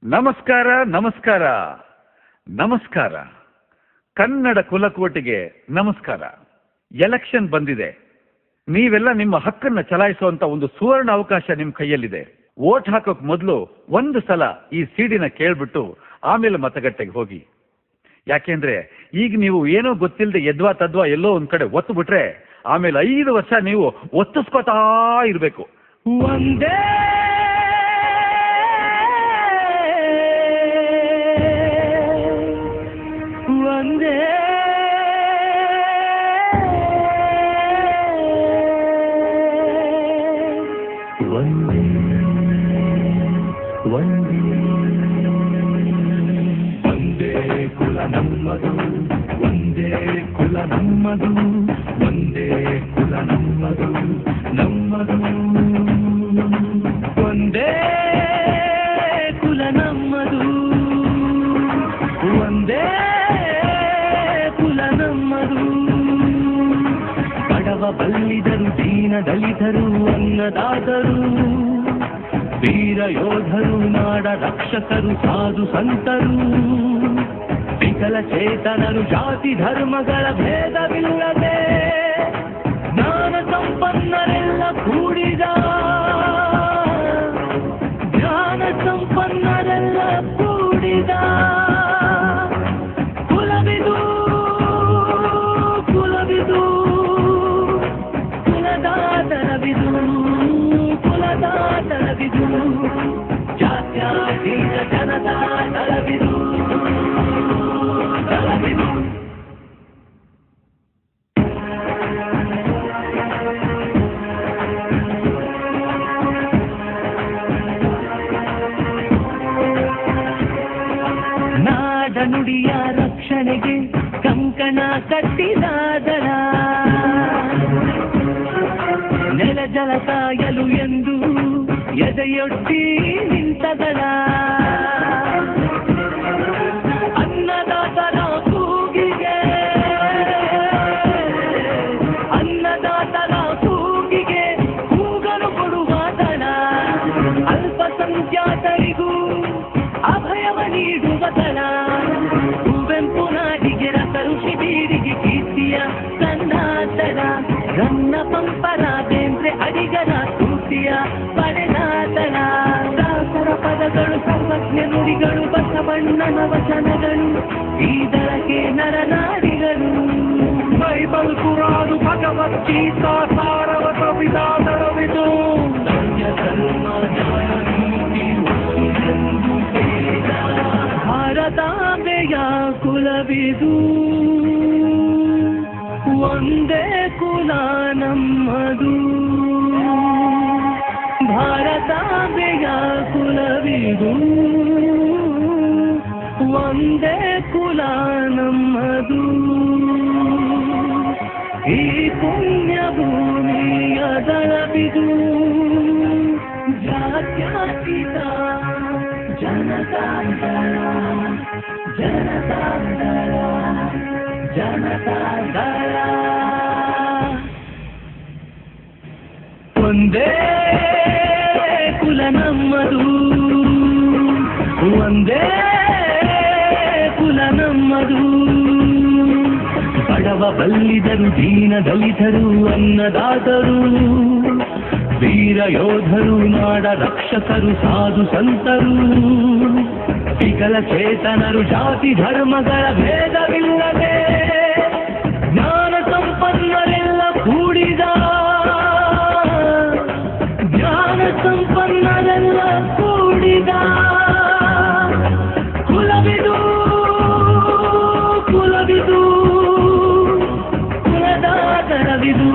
ನಮಸ್ಕಾರ ನಮಸ್ಕಾರ ನಮಸ್ಕಾರ. ಕನ್ನಡ ಕುಲಕೋಟಿಗೆ ನಮಸ್ಕಾರ. ಎಲೆಕ್ಷನ್ ಬಂದಿದೆ. ನೀವೆಲ್ಲ ನಿಮ್ಮ ಹಕ್ಕನ್ನು ಚಲಾಯಿಸುವಂತ ಒಂದು ಸುವರ್ಣ ಅವಕಾಶ ನಿಮ್ಮ ಕೈಯಲ್ಲಿದೆ. ವೋಟ್ ಹಾಕೋಕ್ ಮೊದಲು ಒಂದು ಸಲ ಈ ಸಿಡಿನ ಕೇಳ್ಬಿಟ್ಟು ಆಮೇಲೆ ಮತಗಟ್ಟೆಗೆ ಹೋಗಿ. ಯಾಕೆಂದ್ರೆ ಈಗ ನೀವು ಏನೋ ಗೊತ್ತಿಲ್ಲದೆ ಎದ್ವಾ ತದ್ವಾ ಎಲ್ಲೋ ಒಂದ್ ಕಡೆ ಒತ್ತು ಬಿಟ್ರೆ ಆಮೇಲೆ 5 ವರ್ಷ ನೀವು ಒತ್ತಿಸ್ಕೊತಾ ಇರಬೇಕು. ಒಂದೇ ಒಂದೇ ಕುಲ ನಮ್ಮದು, ಒಂದೇ ಕುಲ ನಮ್ಮದು, ಒಂದೇ ಕುಲ ನಮ್ಮದು, ನಮ್ಮದು ಒಂದೇ ಕುಲ ನಮ್ಮದು, ಒಂದೇ ಕುಲ ನಮ್ಮದು. ಬಡವ ಬಲ್ಲಿದರು, ದೀನ ದಲಿತರು, ಅನ್ನದಾತರು, ವೀರ ಯೋಧರು, ನಾಡ ರಕ್ಷಕರು, ಸಾಧು ಸಂತರು, ವಿಕಲ ಚೇತನರು, ಜಾತಿ ಧರ್ಮಗಳ ಭೇದವಿಲ್ಲದೆ ಜ್ಞಾನ ಸಂಪನ್ನರೆಲ್ಲ ಕೂಡಿದ, ಜ್ಞಾನ ಸಂಪನ್ನರೆಲ್ಲ ಕೂಡಿದ ಕುಲವಿದು, ಕುಲವಿದು, ಕುಲದಾತರವಿದು, ಕುಲದಾತರವಿದು, ಜಾತ್ಯಾತೀತ ಜನತಾತರವಿದು. ನಾಡ ನುಡಿಯ ರಕ್ಷಣೆಗೆ ಕಂಕಣ ಕಟ್ಟಿದಾದರ, ನೆಲ ಜಲ ಕಾಯಲು ಎಂದು ಎದೆಯೊಡ್ಡಿ ನಿಂತದಳ, ಅನ್ನದಾತರ ಕೂಗಿಗೆ, ಅನ್ನದಾತರ ಕೂಗಿಗೆ ಕೂಗಲು ಕೊಡುವಾದಳ, ಅಲ್ಪಸಂಖ್ಯಾತರಿಗೂ ಅಭಯವ ನೀಡುವದಳ, ಕುವೆಂಪು ನಾಡಿಗೆ ರಸರು ಶಿಬಿರಿಗೆ ಕೀರ್ತಿಯ ಸಂದಾತಳ, ರನ್ನ ಪಂಪರ ಬೇಂದ್ರೆ ಅಡಿಗರ ಸ್ಫೂರ್ತಿಯ ಪಡೆದಾತಳ, ದಾಸರ ಪದಗಳು, ಸರ್ವಜ್ಞ ನುಡಿಗಳು, ಬಸವಣ್ಣನ ವಚನಗಳು, ಈ ದಳಕ್ಕೆ ನರನಾಡಿಗಳು, ಬೈಬಲ್ ಕುರಾನು ಭಗವದ್ಗೀತಾ ಸಾರವ ಸಂವಿಧಾನವಿದು, ಸತ್ಯ ಧರ್ಮ ನ್ಯಾಯ ನೀತಿ ಎಂದು ಹೇಳಿದ ಭಾರತಾಂಬೆಯ ಕುಲವಿದು, ಒಂದೇ ಕುಲ ನಮ್ಮದು, ಭಾರತಾಂಬೆಯ ಕುಲವಿದು, ಒಂದೇ ಕುಲ ನಮ್ಮದು. ಈ ಪುಣ್ಯ ಭೂಮಿಯ ದಳವಿದು, ಜಾತ್ಯತೀತ ಜನತಾದಳ, ಜನತಾದಳ, ಜನತಾದಳ. ಒಂದೇ ಕುಲ ನಮ್ಮದು, ಒಂದೇ ಕುಲ ನಮ್ಮದು. ಬಡವ ಬಲ್ಲಿದರು, ದೀನ ದಲಿತರು, ಅನ್ನದಾತರು, ವೀರ ಯೋಧರು, ನಾಡ ರಕ್ಷಕರು, ಸಾಧು ಸಂತರು, ವಿಕಲ ಚೇತನರು, ಜಾತಿ ಧರ್ಮಗಳ ಭೇದವಿಲ್ಲದೆ ಜ್ಞಾನ ಸಂಪನ್ನರೆಲ್ಲ ಕೂಡಿದ, ಜ್ಞಾನ ಸಂಪನ್ನರೆಲ್ಲ ಕೂಡಿದ ಕುಲವಿದು, ಕುಲವಿದು, ಕುಲದಾತರವಿದು.